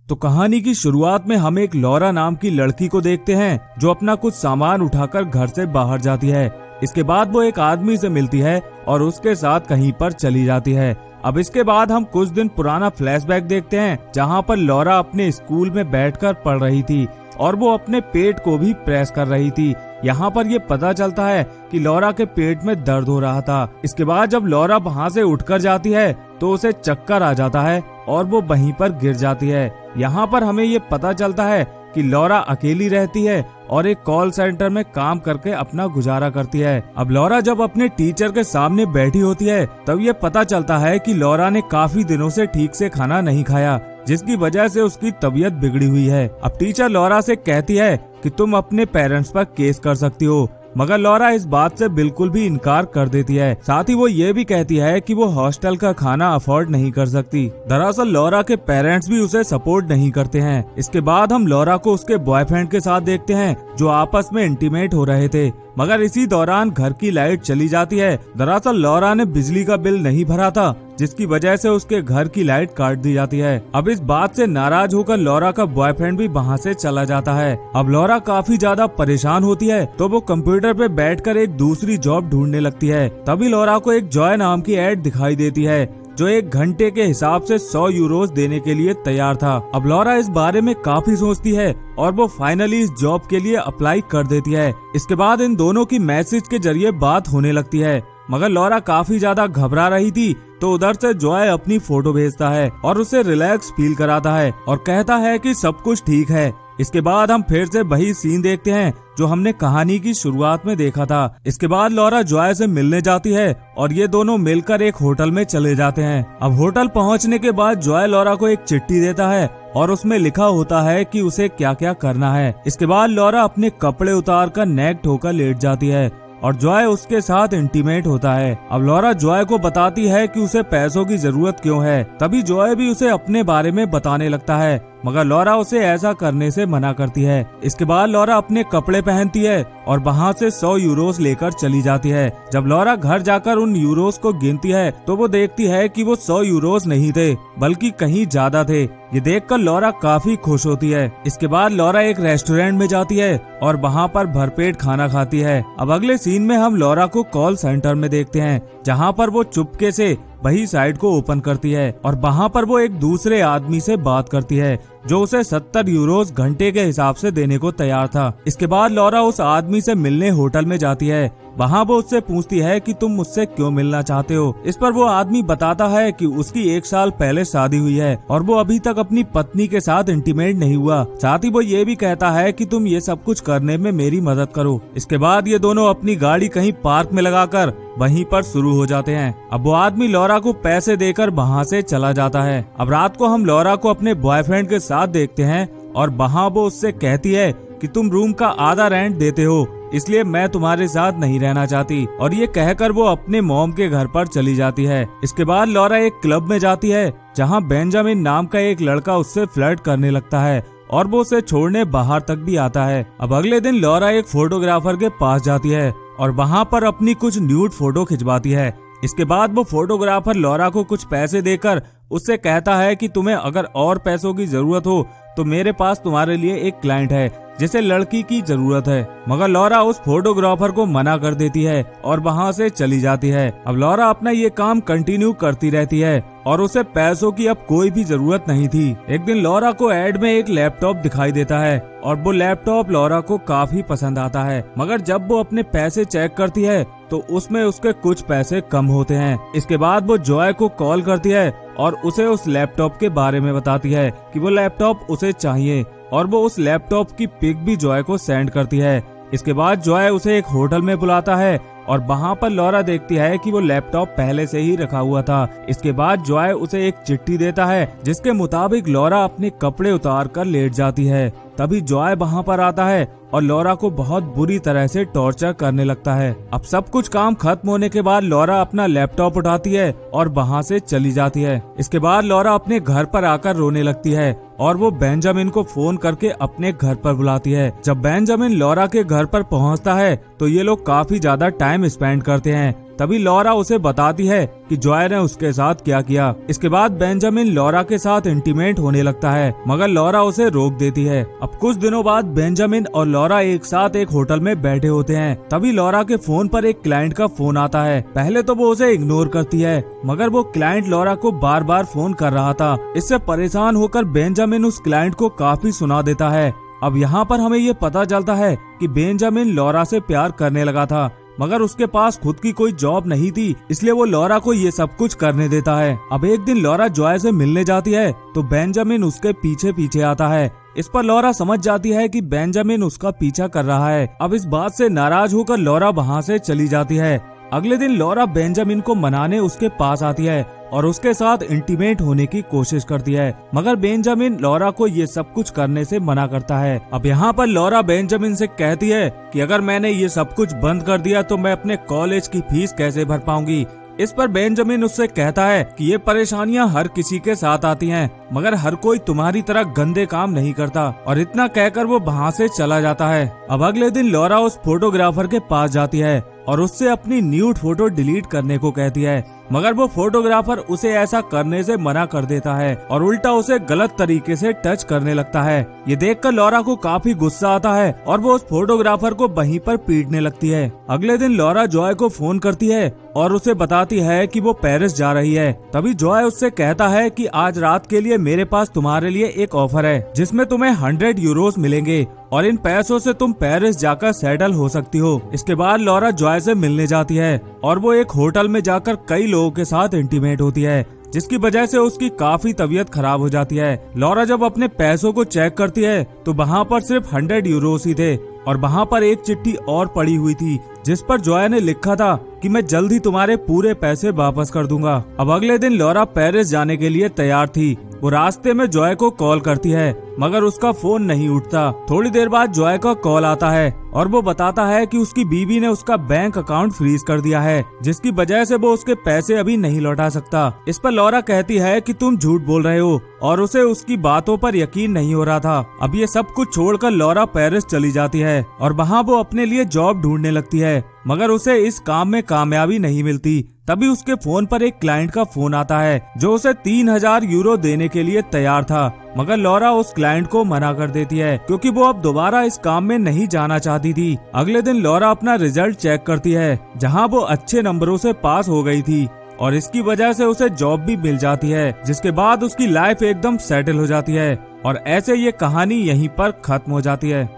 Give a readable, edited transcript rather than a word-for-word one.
तो कहानी की शुरुआत में हम एक लॉरा नाम की लड़की को देखते हैं जो अपना कुछ सामान उठाकर घर से बाहर जाती है। इसके बाद वो एक आदमी से मिलती है और उसके साथ कहीं पर चली जाती है। अब इसके बाद हम कुछ दिन पुराना फ्लैशबैक देखते हैं जहाँ पर लॉरा अपने स्कूल में बैठकर पढ़ रही थी और वो अपने पेट को भी प्रेस कर रही थी। यहाँ पर ये पता चलता है कि लॉरा के पेट में दर्द हो रहा था। इसके बाद जब लॉरा वहाँ से उठकर जाती है तो उसे चक्कर आ जाता है और वो वहीं पर गिर जाती है। यहाँ पर हमें ये पता चलता है कि लॉरा अकेली रहती है और एक कॉल सेंटर में काम करके अपना गुजारा करती है। अब लॉरा जब अपने टीचर के सामने बैठी होती है तब ये पता चलता है कि लॉरा ने काफी दिनों से ठीक से खाना नहीं खाया, जिसकी वजह से उसकी तबीयत बिगड़ी हुई है। अब टीचर लॉरा से कहती है कि तुम अपने पेरेंट्स पर केस कर सकती हो, मगर लॉरा इस बात से बिल्कुल भी इनकार कर देती है। साथ ही वो ये भी कहती है कि वो हॉस्टल का खाना अफोर्ड नहीं कर सकती। दरअसल लॉरा के पेरेंट्स भी उसे सपोर्ट नहीं करते हैं। इसके बाद हम लॉरा को उसके बॉयफ्रेंड के साथ देखते हैं जो आपस में इंटीमेट हो रहे थे, मगर इसी दौरान घर की लाइट चली जाती है। दरअसल लॉरा ने बिजली का बिल नहीं भरा था, जिसकी वजह से उसके घर की लाइट काट दी जाती है। अब इस बात से नाराज होकर लॉरा का बॉयफ्रेंड भी वहाँ से चला जाता है। अब लॉरा काफी ज्यादा परेशान होती है तो वो कंप्यूटर पे बैठकर एक दूसरी जॉब ढूंढने लगती है। तभी लॉरा को एक जॉय नाम की एड दिखाई देती है जो 1 घंटे के हिसाब से 100 यूरोस देने के लिए तैयार था। अब लॉरा इस बारे में काफी सोचती है और वो फाइनली इस जॉब के लिए अप्लाई कर देती है। इसके बाद इन दोनों की मैसेज के जरिए बात होने लगती है, मगर लॉरा काफी ज्यादा घबरा रही थी तो उधर से जॉय अपनी फोटो भेजता है और उसे रिलैक्स फील कराता है और कहता है कि सब कुछ ठीक है। इसके बाद हम फिर से वही सीन देखते हैं जो हमने कहानी की शुरुआत में देखा था। इसके बाद लॉरा जॉय से मिलने जाती है और ये दोनों मिलकर एक होटल में चले जाते हैं। अब होटल पहुंचने के बाद जॉय लॉरा को एक चिट्ठी देता है और उसमें लिखा होता है कि उसे क्या क्या करना है। इसके बाद लॉरा अपने कपड़े उतार कर नेक्ड होकर लेट जाती है और जॉय उसके साथ इंटीमेट होता है। अब लॉरा जॉय को बताती है कि उसे पैसों की जरूरत क्यों है। तभी जॉय भी उसे अपने बारे में बताने लगता है, मगर लॉरा उसे ऐसा करने से मना करती है। इसके बाद लॉरा अपने कपड़े पहनती है और वहाँ से 100 यूरोस लेकर चली जाती है। जब लॉरा घर जाकर उन यूरोस को गिनती है तो वो देखती है कि वो 100 यूरोस नहीं थे बल्कि कहीं ज्यादा थे। ये देखकर लॉरा काफी खुश होती है। इसके बाद लॉरा एक रेस्टोरेंट में जाती है और वहाँ पर भरपेट खाना खाती है। अब अगले सीन में हम लॉरा को कॉल सेंटर में देखते हैं जहाँ पर वो चुपके से वही साइट को ओपन करती है और वहाँ पर वो एक दूसरे आदमी से बात करती है जो उसे 70 यूरोस घंटे के हिसाब से देने को तैयार था। इसके बाद लॉरा उस आदमी से मिलने होटल में जाती है। वहाँ वो उससे पूछती है कि तुम मुझसे क्यों मिलना चाहते हो। इस पर वो आदमी बताता है कि उसकी 1 साल पहले शादी हुई है और वो अभी तक अपनी पत्नी के साथ इंटीमेट नहीं हुआ। साथ ही वो ये भी कहता है कि तुम ये सब कुछ करने में मेरी मदद करो। इसके बाद ये दोनों अपनी गाड़ी कहीं पार्क में लगाकर वहीं पर शुरू हो जाते हैं। अब वो आदमी लॉरा को पैसे देकर वहाँ से चला जाता है। अब रात को हम लॉरा को अपने बॉयफ्रेंड के साथ देखते हैं और वहाँ वो उससे कहती है कि तुम रूम का आधा रेंट देते हो, इसलिए मैं तुम्हारे साथ नहीं रहना चाहती, और ये कहकर वो अपने मॉम के घर पर चली जाती है। इसके बाद लॉरा एक क्लब में जाती है जहाँ बेंजामिन नाम का एक लड़का उससे फ्लर्ट करने लगता है और वो उसे छोड़ने बाहर तक भी आता है। अब अगले दिन लॉरा एक फोटोग्राफर के पास जाती है और वहाँ पर अपनी कुछ न्यूड फोटो खिंचवाती है। इसके बाद वो फोटोग्राफर लॉरा को कुछ पैसे देकर उससे कहता है कि तुम्हें अगर और पैसों की जरूरत हो तो मेरे पास तुम्हारे लिए एक क्लाइंट है जिसे लड़की की जरूरत है। मगर लॉरा उस फोटोग्राफर को मना कर देती है और वहाँ से चली जाती है। अब लॉरा अपना ये काम कंटिन्यू करती रहती है और उसे पैसों की अब कोई भी जरूरत नहीं थी। एक दिन लॉरा को एड में एक लैपटॉप दिखाई देता है और वो लैपटॉप लॉरा को काफी पसंद आता है, मगर जब वो अपने पैसे चेक करती है तो उसमें उसके कुछ पैसे कम होते हैं। इसके बाद वो जॉय को कॉल करती है और उसे उस लैपटॉप के बारे में बताती है कि वो लैपटॉप उसे चाहिए और वो उस लैपटॉप की पिक भी जॉय को सेंड करती है। इसके बाद जॉय उसे एक होटल में बुलाता है और वहाँ पर लॉरा देखती है कि वो लैपटॉप पहले से ही रखा हुआ था। इसके बाद जॉय उसे एक चिट्ठी देता है जिसके मुताबिक लॉरा अपने कपड़े उतार कर लेट जाती है। तभी जॉय वहाँ पर आता है और लॉरा को बहुत बुरी तरह से टॉर्चर करने लगता है। अब सब कुछ काम खत्म होने के बाद लॉरा अपना लैपटॉप उठाती है और वहाँ से चली जाती है। इसके बाद लॉरा अपने घर पर आकर रोने लगती है और वो बेंजामिन को फोन करके अपने घर पर बुलाती है। जब बेंजामिन लॉरा के घर पर पहुँचता है तो ये लोग काफी ज्यादा टाइम स्पेंड करते हैं। तभी लॉरा उसे बताती है कि जॉय ने उसके साथ क्या किया। इसके बाद बेंजामिन लॉरा के साथ इंटीमेट होने लगता है, मगर लॉरा उसे रोक देती है। अब कुछ दिनों बाद बेंजामिन और लॉरा एक साथ एक होटल में बैठे होते हैं। तभी लॉरा के फोन पर एक क्लाइंट का फोन आता है। पहले तो वो उसे इग्नोर करती है, मगर वो क्लाइंट लॉरा को बार बार फोन कर रहा था। इससे परेशान होकर बेंजामिन उस क्लाइंट को काफी सुना देता है। अब यहाँ पर हमें ये पता चलता है कि बेंजामिन लॉरा से प्यार करने लगा था, मगर उसके पास खुद की कोई जॉब नहीं थी, इसलिए वो लॉरा को ये सब कुछ करने देता है। अब एक दिन लॉरा जॉय से मिलने जाती है तो बेंजामिन उसके पीछे पीछे आता है। इस पर लॉरा समझ जाती है कि बेंजामिन उसका पीछा कर रहा है। अब इस बात से नाराज होकर लॉरा वहाँ से चली जाती है। अगले दिन लॉरा बेंजामिन को मनाने उसके पास आती है और उसके साथ इंटीमेट होने की कोशिश करती है, मगर बेंजामिन लॉरा को ये सब कुछ करने से मना करता है। अब यहाँ पर लॉरा बेंजामिन से कहती है कि अगर मैंने ये सब कुछ बंद कर दिया तो मैं अपने कॉलेज की फीस कैसे भर पाऊंगी। इस पर बेंजामिन उससे कहता है कि ये परेशानियां हर किसी के साथ आती हैं, मगर हर कोई तुम्हारी तरह गंदे काम नहीं करता, और इतना कहकर वो वहाँ से चला जाता है। अब अगले दिन लॉरा उस फोटोग्राफर के पास जाती है और उससे अपनी न्यूड फोटो डिलीट करने को कहती है, मगर वो फोटोग्राफर उसे ऐसा करने से मना कर देता है और उल्टा उसे गलत तरीके से टच करने लगता है। ये देखकर लॉरा को काफी गुस्सा आता है और वो उस फोटोग्राफर को वहीं पर पीटने लगती है। अगले दिन लॉरा जॉय को फोन करती है और उसे बताती है कि वो पेरिस जा रही है। तभी जॉय उससे कहता है कि आज रात के लिए मेरे पास तुम्हारे लिए एक ऑफर है, जिसमें तुम्हें 100 यूरोस मिलेंगे और इन पैसों से तुम पेरिस जाकर सेटल हो सकती हो। इसके बाद लॉरा जॉय से मिलने जाती है और वो एक होटल में जाकर कई लोगों के साथ इंटीमेट होती है, जिसकी वजह से उसकी काफी तबीयत खराब हो जाती है। लॉरा जब अपने पैसों को चेक करती है तो वहाँ पर सिर्फ 100 यूरोस ही थे और वहाँ पर एक चिट्ठी और पड़ी हुई थी, जिस पर जॉय ने लिखा था कि मैं जल्द ही तुम्हारे पूरे पैसे वापस कर दूंगा। अब अगले दिन लॉरा पेरिस जाने के लिए तैयार थी। वो रास्ते में जॉय को कॉल करती है, मगर उसका फोन नहीं उठता। थोड़ी देर बाद जॉय का कॉल आता है और वो बताता है कि उसकी बीवी ने उसका बैंक अकाउंट फ्रीज कर दिया है, जिसकी वजह से वो उसके पैसे अभी नहीं लौटा सकता। इस पर लॉरा कहती है कि तुम झूठ बोल रहे हो, और उसे उसकी बातों पर यकीन नहीं हो रहा था। अब ये सब कुछ छोड़कर लॉरा पेरिस चली जाती है और वहाँ वो अपने लिए जॉब ढूंढने लगती है, मगर उसे इस काम में कामयाबी नहीं मिलती। तभी उसके फोन पर एक क्लाइंट का फोन आता है जो उसे 3000 यूरो देने के लिए तैयार था, मगर लॉरा उस क्लाइंट को मना कर देती है क्योंकि वो अब दोबारा इस काम में नहीं जाना चाहती थी। अगले दिन लॉरा अपना रिजल्ट चेक करती है, जहां वो अच्छे नंबरों से पास हो गई थी और इसकी वजह से उसे जॉब भी मिल जाती है, जिसके बाद उसकी लाइफ एकदम सेटल हो जाती है। और ऐसे ये कहानी यहीं पर खत्म हो जाती है।